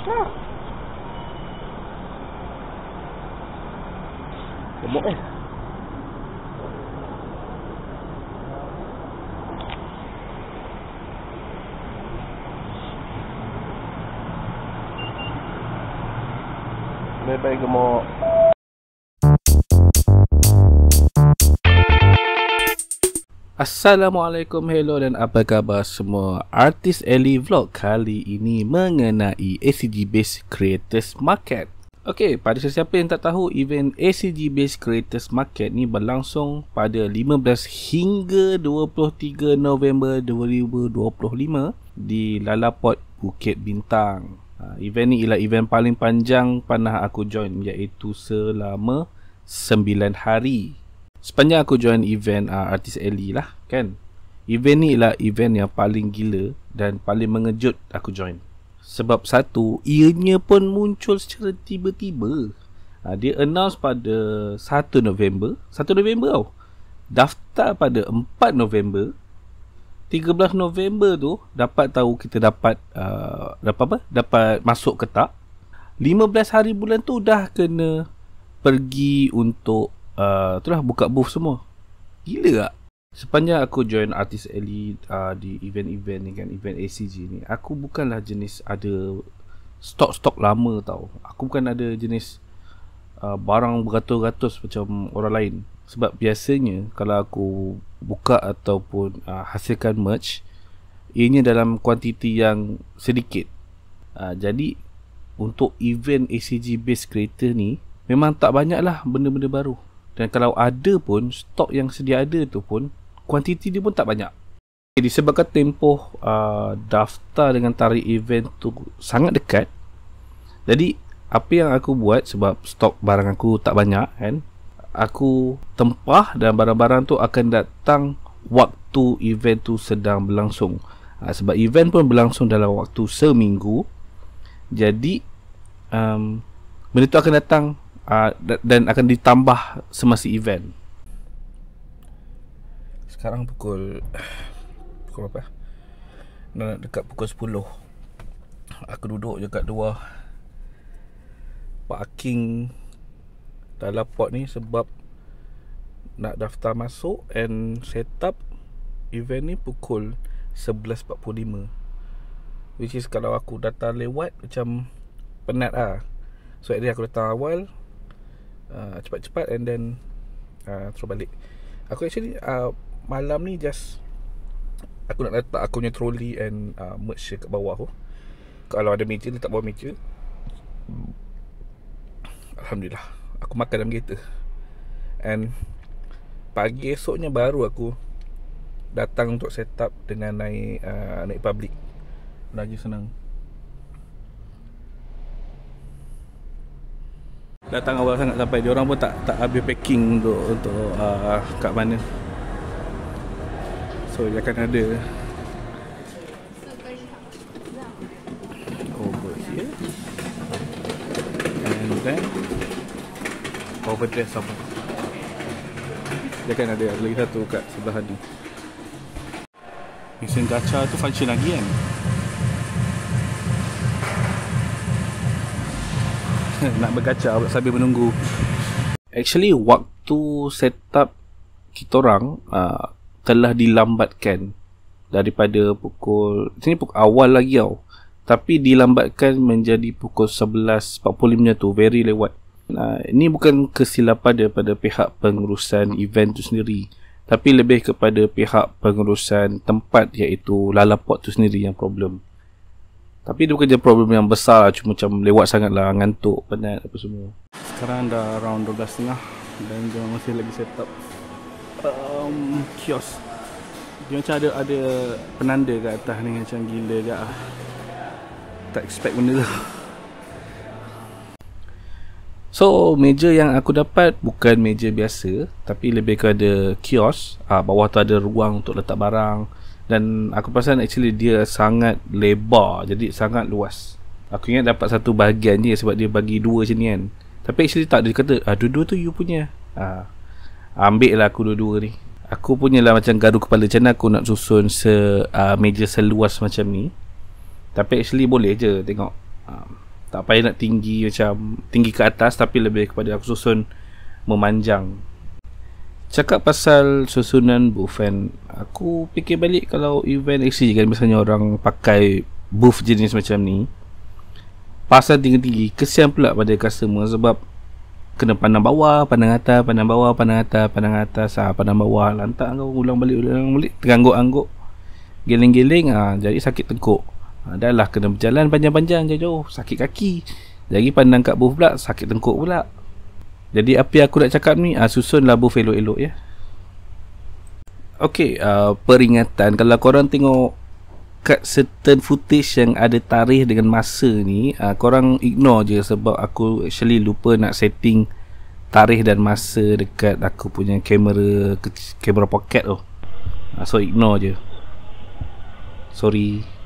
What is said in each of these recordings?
Gemuk Bye-bye gemuk. Assalamualaikum, hello dan apa khabar semua. Artis Ellie Vlog kali ini mengenai ACG Base Creators Market. Okey, pada sesiapa yang tak tahu, event ACG Base Creators Market ni berlangsung pada 15 hingga 23 November 2025 di Lalaport, Bukit Bintang. Event ni ialah event paling panjang pernah aku join, iaitu selama 9 hari. Sepanjang aku join event artis Ellie lah kan. Event ni ialah event yang paling gila dan paling mengejut aku join. Sebab satu, ianya pun muncul secara tiba-tiba. Dia announce pada 1 November tau. Daftar pada 4 November. 13 November tu dapat tahu kita dapat dapat masuk ke tak. 15 hari bulan tu dah kena pergi untuk buka booth semua. Gila tak? Sepanjang aku join artis Ellie di event-event ni kan, event ACG ni, aku bukanlah jenis ada stok-stok lama tau. Aku bukan ada jenis barang beratus-ratus macam orang lain. Sebab biasanya kalau aku buka ataupun hasilkan merch, ianya dalam kuantiti yang sedikit. Jadi untuk event ACG Base Creator ni memang tak banyak lah benda-benda baru. Dan kalau ada pun, stok yang sedia ada tu pun, kuantiti dia pun tak banyak. Disebabkan tempoh daftar dengan tarikh event tu sangat dekat, jadi apa yang aku buat, sebab stok barang aku tak banyak kan, aku tempah dan barang-barang tu akan datang waktu event tu sedang berlangsung. Sebab event pun berlangsung dalam waktu seminggu, jadi benda tu akan datang dan akan ditambah semasa event. Sekarang pukul apa? Dekat pukul 10. Aku duduk dekat luar parking dalam port ni sebab nak daftar masuk and set up event ni pukul 11.45, which is kalau aku datang lewat macam penat lah. So jadi aku datang awal, cepat-cepat and then terus balik. Aku actually malam ni just aku nak letak aku punya trolley and merch kat bawah tu. Kalau ada meja, letak bawah meja. Alhamdulillah, aku makan dalam kereta. And pagi esoknya baru aku datang untuk set up dengan naik public. Lagi senang. Datang awal sangat sampai diorang pun tak habis packing untuk kat mana. So dia akan ada over here and then over there sama. Dia akan ada lagi satu kat sebelah ni. Mesin gacha tu function lagi kan. Nak bergacha sambil menunggu. Actually waktu setup kita orang telah dilambatkan daripada pukul, sini pukul awal lagi tau, tapi dilambatkan menjadi pukul 11.45 tu, very lewat. Ini bukan kesilapan daripada pihak pengurusan event tu sendiri, tapi lebih kepada pihak pengurusan tempat, iaitu Lalaport tu sendiri yang problem. Tapi dia bukan je problem yang besar, cuma macam lewat sangat lah, ngantuk, penat apa semua. Sekarang dah around 12.30 dan dia masih lagi set up kios. Dia macam ada penanda kat atas ni, macam gila kat tak expect benda tu. So meja yang aku dapat bukan meja biasa, tapi lebih kepada kios. Bawah tu ada ruang untuk letak barang. Dan aku perasan actually dia sangat lebar, jadi sangat luas. Aku ingat dapat satu bahagian je sebab dia bagi dua macam ni kan. Tapi actually tak, dia kata dua-dua tu you punya. Ambil lah aku dua-dua ni. Aku punya lah macam gaduh kepala, macam mana aku nak susun meja seluas macam ni. Tapi actually boleh je tengok. Tak payah nak tinggi macam tinggi ke atas, tapi lebih kepada aku susun memanjang. Cakap pasal susunan booth kan, aku fikir balik kalau event ACG kan biasanya orang pakai booth jenis macam ni, pasal tinggi-tinggi, kesian pula pada customer sebab kena pandang bawah, pandang atas, pandang bawah, pandang atas, pandang atas, pandang bawah, lantak kau ulang balik, terangguk-angguk, geleng-geleng, jadi sakit tengkuk. Dah lah kena berjalan panjang-panjang jauh-jauh, sakit kaki. Jadi pandang kat booth pula, sakit tengkuk pula. Jadi apa yang aku nak cakap ni, susunlah booth elok-elok ya. Okay, peringatan, kalau korang tengok kat certain footage yang ada tarikh dengan masa ni, korang ignore je sebab aku actually lupa nak setting tarikh dan masa dekat aku punya kamera pocket tu. So ignore je. Sorry.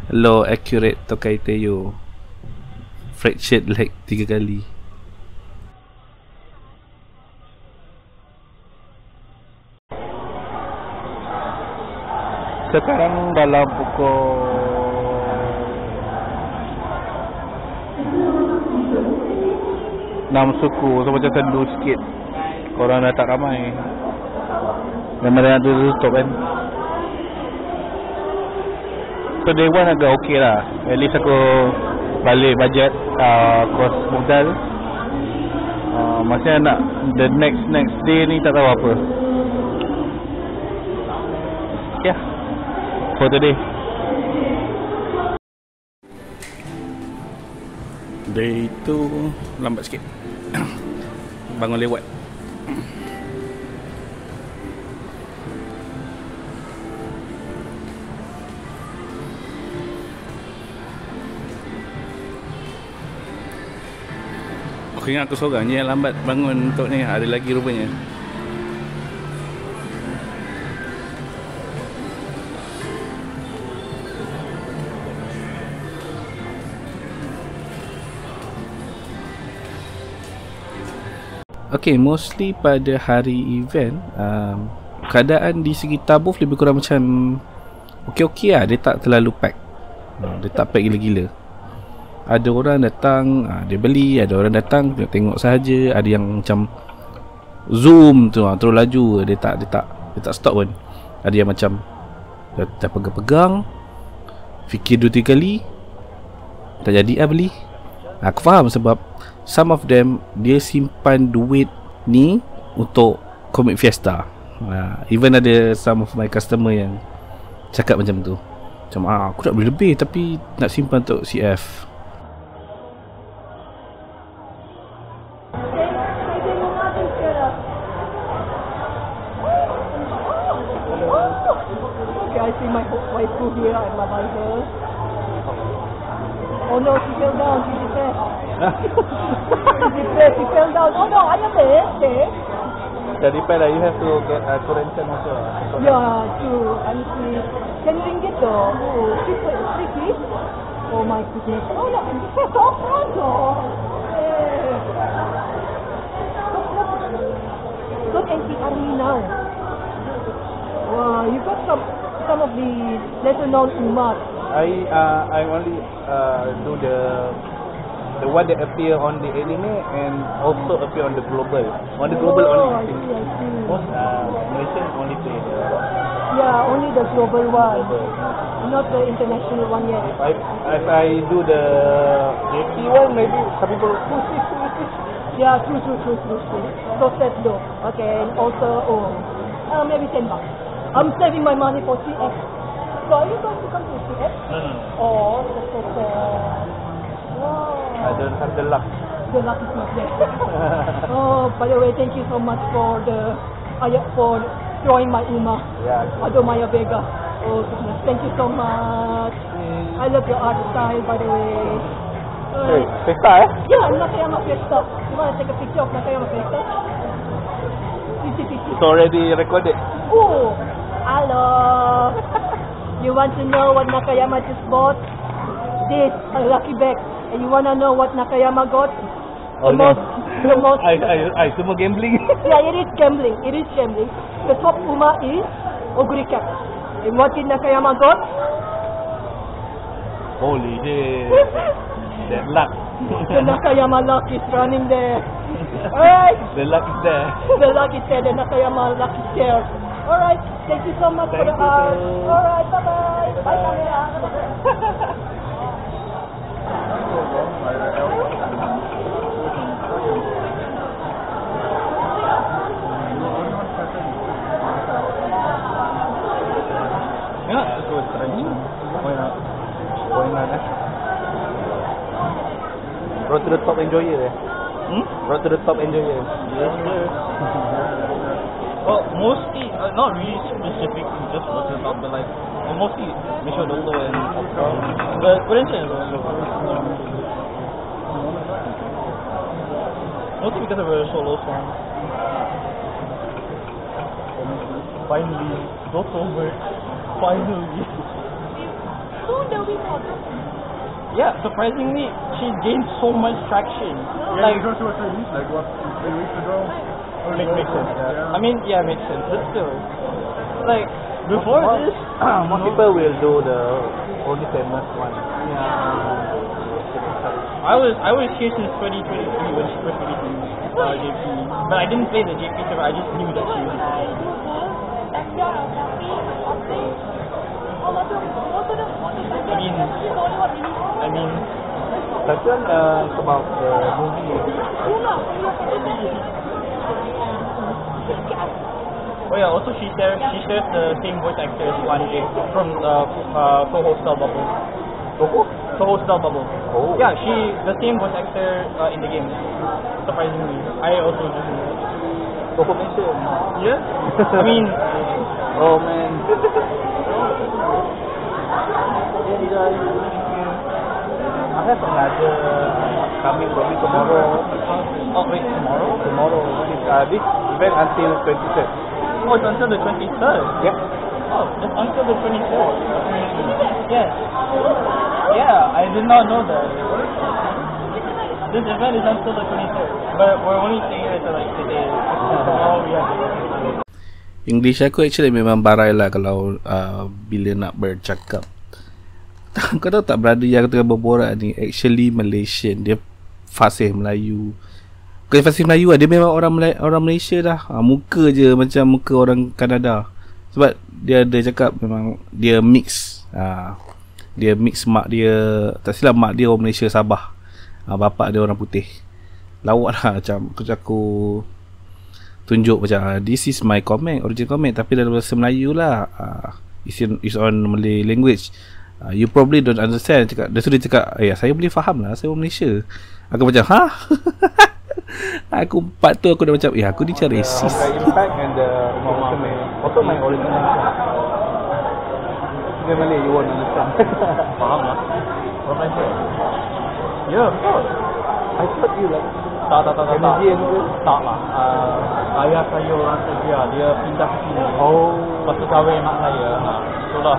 Low accurate Tokai Teyo, fractured leg 3 kali. Sekarang dalam pukul 6 suku, so macam sendu sikit. Korang dah tak ramai. Memang dah tutup kan. So day one agak okey lah. At least aku balik bajet kos modal. Maksudnya nak the next day ni tak tahu apa. Yeah, for today. Day tu lambat sikit. Bangun lewat. Aku ingat aku seorang je yang lambat bangun untuk ni. Ada lagi rupanya. Okay, mostly pada hari event, keadaan di sekitar booth lebih kurang macam okey-okey lah. Dia tak terlalu pack. Dia tak pack gila-gila. Ada orang datang, dia beli. Ada orang datang tengok sahaja. Ada yang macam zoom tu, terus laju. Dia tak stop pun. Ada yang macam dah pegang-pegang, fikir 2-3 kali, tak jadi beli. Aku faham sebab some of them dia simpan duit ni untuk Comic Fiesta. Even ada some of my customer yang cakap macam tu. Macam aku nak beli lebih tapi nak simpan untuk CF. I see my wife here at my visor. Oh no, she fell down. She depressed. She fell down. Oh no, I am there. Jadi pada you have to get quarantine also. Yeah, true. And she 10 ringgit though. Oh, tricky. Oh my goodness. Oh no, it's so hard though. Look NTR now. Wow, you got some of the lesser known umat. I only do the one that appear on the anime and also appear on the global. On the global I only. see. Most Malaysian only play the Yeah, only the global one, global. not the international one yet. If I do the JP one, maybe some people push it. Yeah, true. So sad though. Okay, and also, maybe $10. I'm saving my money for CX. So are you going to come to CX? No. Oh, that's so sad. Wow. I don't have the luck. The luck is not there. Oh, by the way, thank you so much for for drawing my Uma. Yeah. Ado Maya Vega. Oh goodness, thank you so much. I love your art style, by the way. Hey, Pesta Yeah, Nakayama Fiesta. You want to take a picture of Nakayama Fiesta? It's already recorded. Oh, hello. You want to know what Nakayama just bought? This, a lucky bag. And you want to know what Nakayama got? The most. I semua gambling. Yeah, it is gambling. The top Uma is Oguri Cap. And what did Nakayama got? Holy shit. That luck. The Nakayama luck is running there. Alright. The luck is there. The luck is there. The Nakayama luck is there. Alright. Thank you so much for the Thank you, art. sir. Alright. Bye-bye. Bye, camera. Yeah, itu tradition. Why not? Road to the top enjoyer. Road to the top enjoyer. Yes, sir. Well, mostly, not really specifically just what's the top, but like, mostly Misho Doto and Opera. But Korean also. Mostly because of her solo song. Finally, Doto worked. Finally. Yeah, surprisingly, she gained so much traction. Yeah, you go to a release like what, 3 weeks ago? Makes sense. Yeah. I mean, yeah, makes sense. But still, like before this, Most people will do the only famous one. I was here since 2023 when she first released JP, but I didn't play the JP server. I just knew that she was. I mean, That one is about the movie. oh yeah. Also, she shares the same voice actor as Wanjie from Toho Star Bubble. Toho Star Bubble. Oh. Yeah, the same voice actor in the game. Surprisingly, I also just knew that. Confirmation. Yeah. I mean, Oh man. I have another coming probably tomorrow. oh wait, tomorrow? Tomorrow. This event until 23rd. Oh, it's until the 23rd. Yep. Oh, it's until the 23rd. Yes. Yeah, I did not know that. This event is until the 23rd, but we're only staying here until like today. Tomorrow we have to. English aku actually memang barai lah kalau bila nak bercakap. Kau tahu tak brother yang tengah berborak ni actually Malaysian. Dia fasih Melayu. Bukan fasih Melayu lah, dia memang orang Malaysia dah. Muka je macam muka orang Kanada. Sebab dia ada cakap memang dia mix. Dia mix mak dia, tak silap mak dia orang Malaysia Sabah. Bapak dia orang putih. Lawak lah macam aku tunjuk macam this is my comment, original comment, tapi dalam bahasa Melayu lah. It's on Malay language. You probably don't understand. Dia sudah cakap, ya saya boleh faham lah, saya orang Malaysia. Aku macam, ha? Aku part tu aku dah macam, aku ni macam racist. The impact and the original. Also my original. In Malay you won't understand. Faham lah. Orang Malaysia. Ya, betul. I thought you like Tak. Canadian ke? Tak lah. Ayah saya orang Serbia, dia pindah ke sini. Oh. Lepas tu kahwin mak saya. Itulah.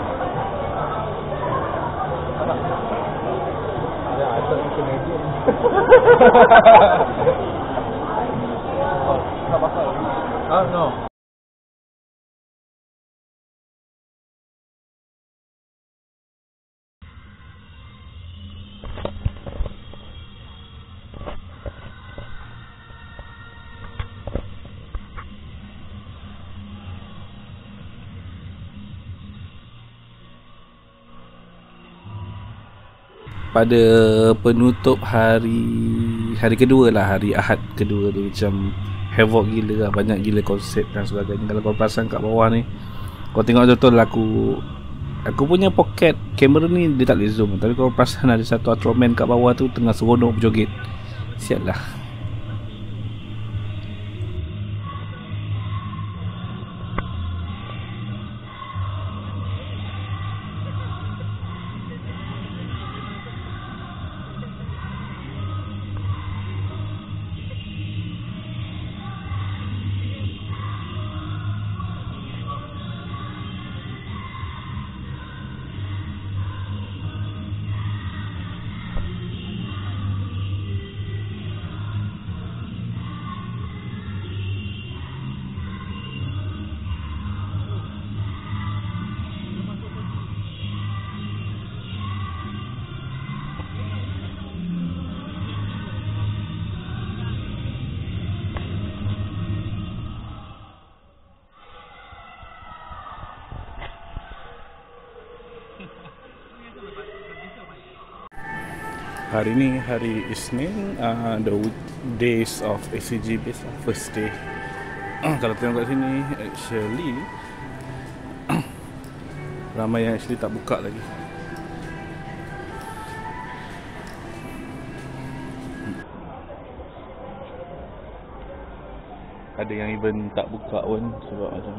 Yeah, I thought you Canadian. Tak pasal. No. pada penutup hari kedua lah, hari Ahad kedua dia macam havoc gila lah, banyak gila konsep dan sebagainya. Kalau kau perasan kat bawah ni, kau tengok betul aku punya pocket kamera ni dia tak boleh zoom, tapi kau perasan ada satu Ultraman kat bawah tu tengah seronok berjoget. Sial lah. Hari ni hari Isnin, the weekdays of ACG based on first day. Kalau tengok kat sini, actually ramai yang actually tak buka lagi. Ada yang even tak buka pun sebab macam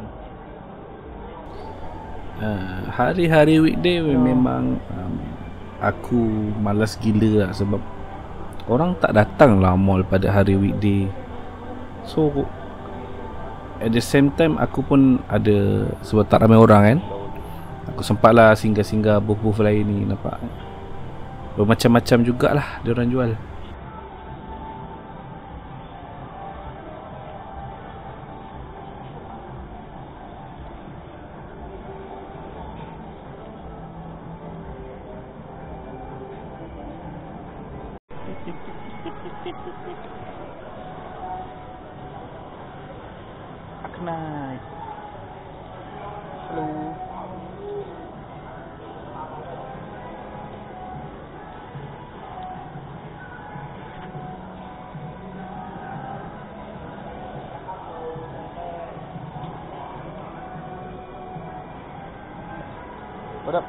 hari-hari weekday memang aku malas gila lah, sebab orang tak datang lah mall pada hari weekday. So at the same time aku pun ada, sebab tak ramai orang kan, aku sempat lah singgah-singgah booth-booth lain ni. Nampak bermacam-macam jugalah diorang jual. Nice. Hello. What up?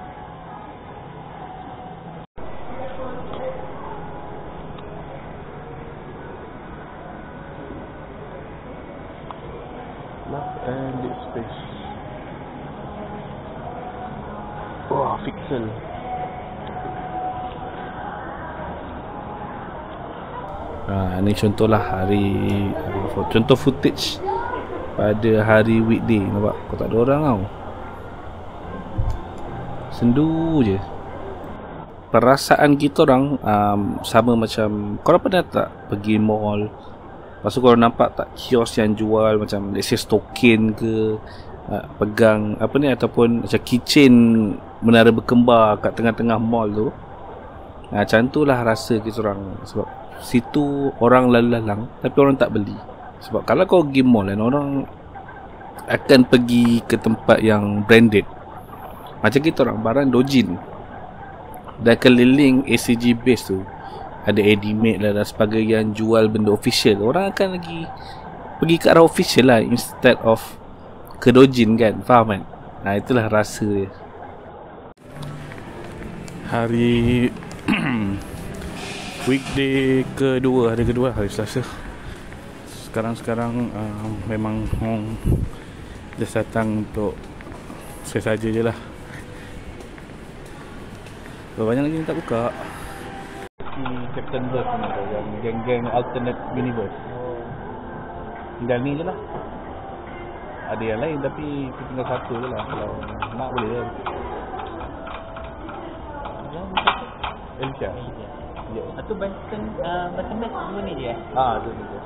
Love and deep space. Wah, pixel. Ni contohlah contoh footage pada hari weekday. Nampak? Kau tak ada orang tau. Sendu je. Perasaan kita orang sama macam korang pernah tak pergi mall, lepas tu korang nampak tak kios yang jual macam let's say token ke, pegang apa ni, ataupun macam keychain menara berkembar kat tengah-tengah mall tu. Macam tu lah rasa kita orang, sebab situ orang lalu-lalang tapi orang tak beli. Sebab kalau kau pergi mall kan, orang akan pergi ke tempat yang branded. Macam kita orang barang dojin, dan keliling ACG base tu ada Edimate lah dan sebagainya yang jual benda official. Orang akan lagi pergi ke arah official lah instead of ke dojin kan. Faham kan? Itulah rasa dia. Hari weekday kedua, hari kedua, hari Selasa. Sekarang memang just datang untuk saya saja je lah. Banyak lagi yang tak buka. September ni tu, yang geng-geng alternate universe. Tinggal ni je lah. Ada yang lain tapi tinggal satu je lah. Kalau nak boleh lah. Elisha. Ya. Atau Boston Best dua ni je Tu je.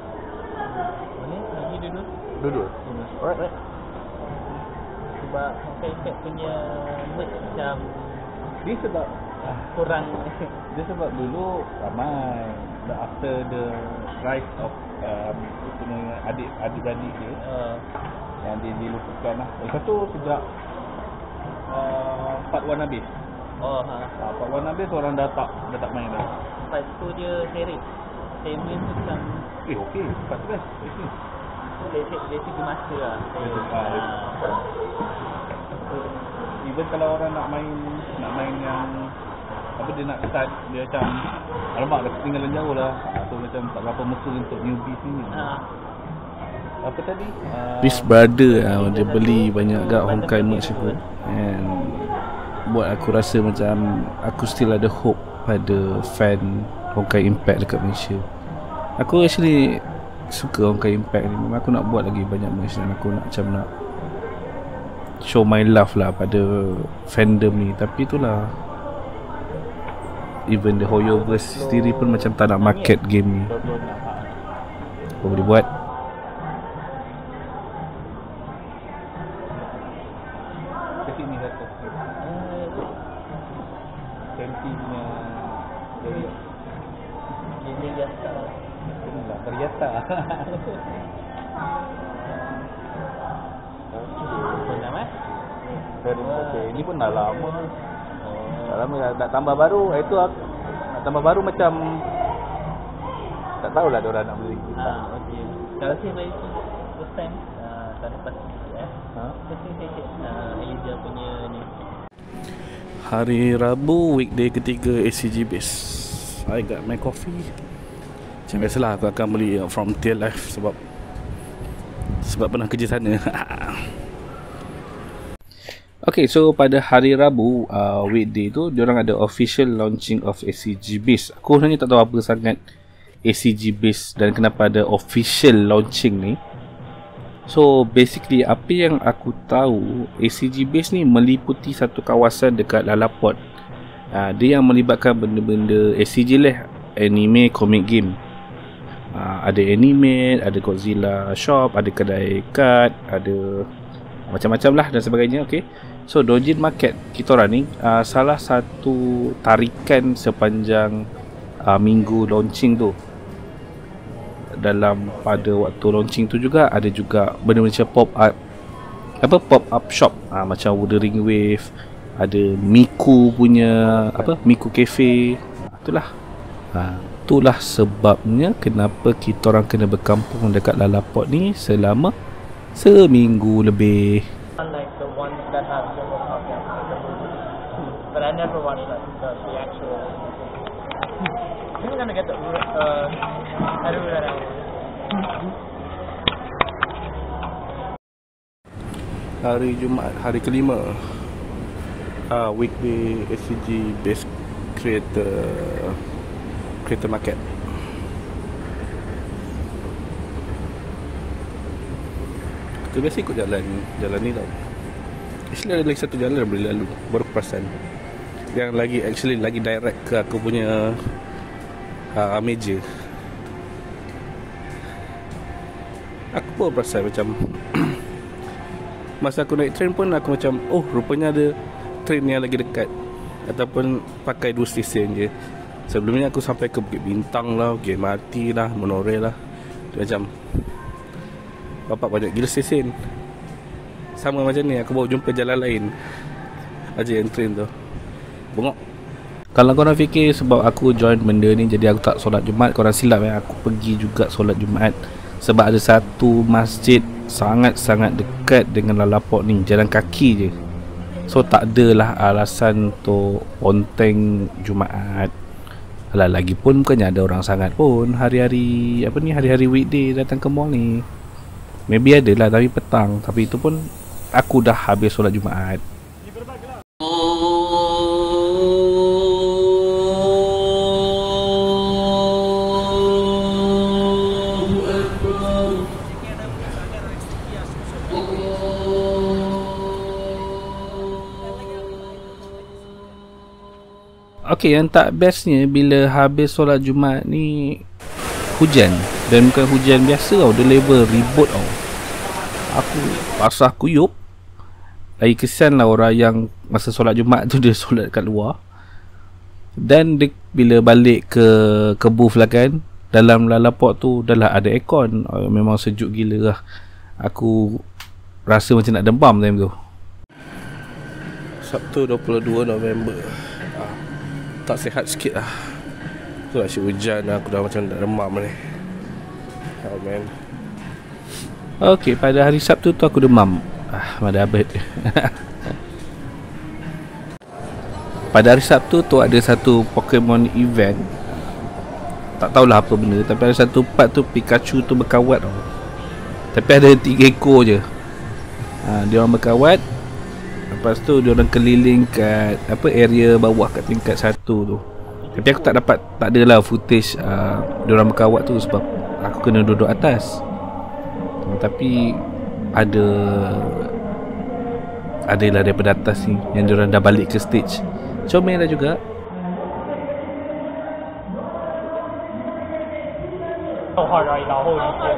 Mana? Lagi dulu? Duduk. Alright. Sebab Impact punya merch macam Dia sebab kurang. Dia sebab dulu ramai, but after the rise of adik-adik dia yang dilupakan lah. Lepas tu sejak part 1 habis, Oh, ha. Part 1 habis orang dah tak main dah. Lepas tu dia seret. Payment tu macam Okey, lepas tu best. dari segi masa lah. Even kalau orang nak main yang apa dia nak start, dia macam alamak dah ketinggalan jauh lah. So macam tak berapa mesra untuk newbies ni. Apa tadi? Peace Brother dia beli banyak agak Honkai merch aku. And buat aku rasa macam aku still ada hope pada fan Honkai Impact dekat Malaysia. Aku actually suka Honkai Impact ni. Memang aku nak buat lagi banyak merch dan aku nak macam nak show my love lah pada fandom ni. Tapi itulah, even the Hoyoverse sendiri pun macam tak nak market game ni. Apa boleh buat? Kesini kata Sentinya Ini biasa. inilah ternyata. Ini pun dah lama. Dah lama nak tambah baru. Itu nak tambah baru macam tak tahulah dia orang nak beli. Okey. Kalau saya bagi first time tak lepas first thing saya check Elijah punya ni. Hari Rabu, weekday ketiga ACG Base. I got my coffee. Macam biasalah aku akan beli from Tail Life sebab pernah kerja sana. Okay, so pada hari Rabu weekday tu diorang ada official launching of ACG Base. Aku sebenarnya tak tahu apa sangat ACG Base dan kenapa ada official launching ni. So basically apa yang aku tahu, ACG Base ni meliputi satu kawasan dekat Lalaport. Dia yang melibatkan benda-benda ACG lah, anime, comic game. Ada anime, ada Godzilla shop, ada kedai kad, ada macam-macam lah dan sebagainya. Okay, so Dojin Market kita orang ni salah satu tarikan sepanjang minggu launching tu. Dalam pada waktu launching tu juga ada juga benda-benda macam pop up shop, macam Wuthering Wave, ada Miku punya Miku Cafe. Itulah sebabnya kenapa kita orang kena berkampung dekat Lalaport ni selama seminggu lebih. Unlike the ones that have general content like the movie. But I never watched the actual. I think I'm gonna get the Harura now. Hari Jumaat, hari kelima, weekday ACG Base Creator Market. Kita biasa ikut jalan ni tau. Actually ada lagi satu jalan yang boleh lalu, baru perasan, yang lagi direct ke aku punya meja. Aku pun perasan macam masa aku naik train pun aku macam, oh rupanya ada train yang lagi dekat, ataupun pakai 2 stesen je. Sebelumnya aku sampai ke Bukit Bintang lah, Bukit Mati lah, monorail lah. Dia macam bapak banyak gila stesen. Sama macam ni, aku baru jumpa jalan lain aja yang train tu. Bengok. Kalau korang fikir sebab aku join benda ni jadi aku tak solat Jumaat, korang silap ya. Aku pergi juga solat Jumaat sebab ada satu masjid sangat-sangat dekat dengan Lalaport ni, jalan kaki je. So tak adalah alasan untuk ponteng Jumaat. Alah, lagipun bukannya ada orang sangat pun hari-hari hari-hari weekday datang ke mall ni. Maybe ada lah tapi petang. Tapi itu pun aku dah habis solat Jumaat. Okay, yang tak bestnya bila habis solat Jumaat ni hujan. Dan bukan hujan biasa tau, dia level ribut tau. Aku basah kuyup. Lagi kesian lah orang yang masa solat Jumaat tu dia solat kat luar. Dan dia, bila balik ke booth lah kan, dalam Lalaport tu dah lah ada aircon. Memang sejuk gila lah. Aku rasa macam nak demam time tu. Sabtu 22 November Tak sihat sikit lah. Tu asyik hujan, aku dah macam dah demam ni. Oh man. Okay, pada hari Sabtu tu aku demam. Mana abad. Pada hari Sabtu tu ada satu Pokemon event. Tak tahulah apa benda, tapi ada satu part tu Pikachu tu berkawat tau. Tapi ada 3 ekor je. Dia orang berkawat. Lepas tu dia orang keliling kat apa area bawah kat tingkat 1 tu. Tapi aku tak adalah footage dia orang berkawat tu sebab aku kena duduk atas. Tapi adalah daripada atas ni yang dia orang dah balik ke stage. Comel lah juga. So hard right now, holy shit.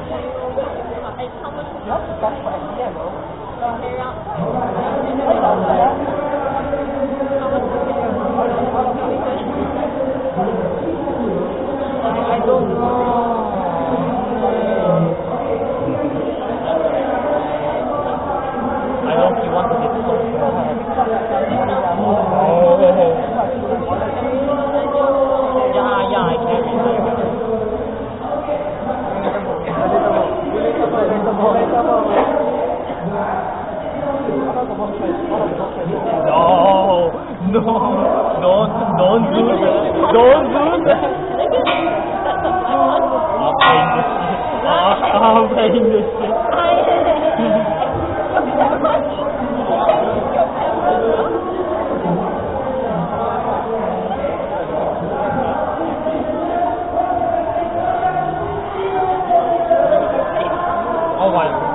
I don't know. I don't see want to get so bad. Yeah, I can't remember. Don't do that. Don't do that. I'm playing this shit. Oh my God.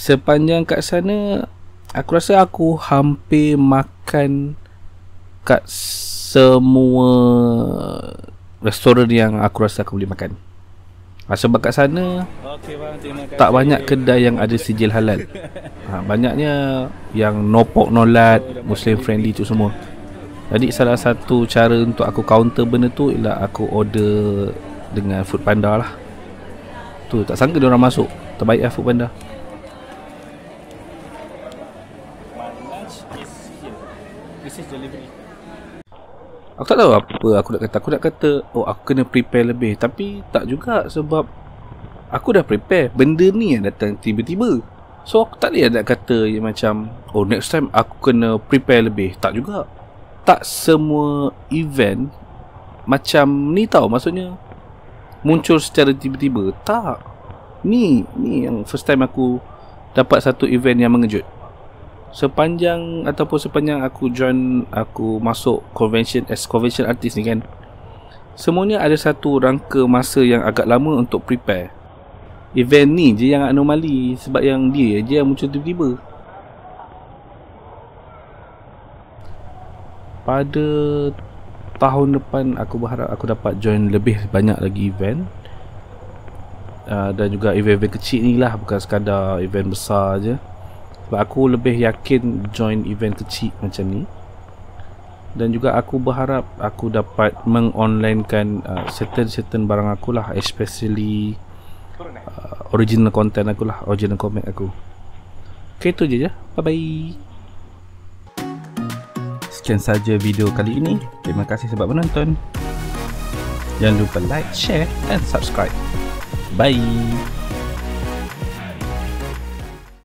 Sepanjang kat sana, aku rasa aku hampir makan kat semua restoran yang aku rasa aku boleh makan. Sebab kat sana tak banyak kedai yang ada sijil halal. Banyaknya yang no pork no lard, Muslim friendly tu semua. Jadi salah satu cara untuk aku counter benda tu ialah aku order dengan Foodpanda lah. Tu tak sangka dia orang masuk. Terbaik lah Foodpanda. Aku tak tahu apa aku nak kata. Aku nak kata aku kena prepare lebih. Tapi tak juga, sebab aku dah prepare. Benda ni yang datang tiba-tiba. So aku tak boleh nak kata yang macam next time aku kena prepare lebih. Tak juga. Tak semua event macam ni tau. Maksudnya muncul secara tiba-tiba. Tak. Ni yang first time aku dapat satu event yang mengejut. Sepanjang aku join, aku masuk convention as convention artist ni kan, semuanya ada satu rangka masa yang agak lama untuk prepare. Event ni je yang anomali, sebab yang dia je yang muncul tiba-tiba. Pada tahun depan aku berharap aku dapat join lebih banyak lagi event. Dan juga event-event kecil ni lah, bukan sekadar event besar je. Sebab aku lebih yakin join event kecil macam ni. Dan juga aku berharap aku dapat mengonlinekan certain barang aku lah, especially original content aku lah, original comic aku. Okay, itu je. Bye bye. Sekian saja video kali ini. Terima kasih sebab menonton. Jangan lupa like, share dan subscribe. Bye.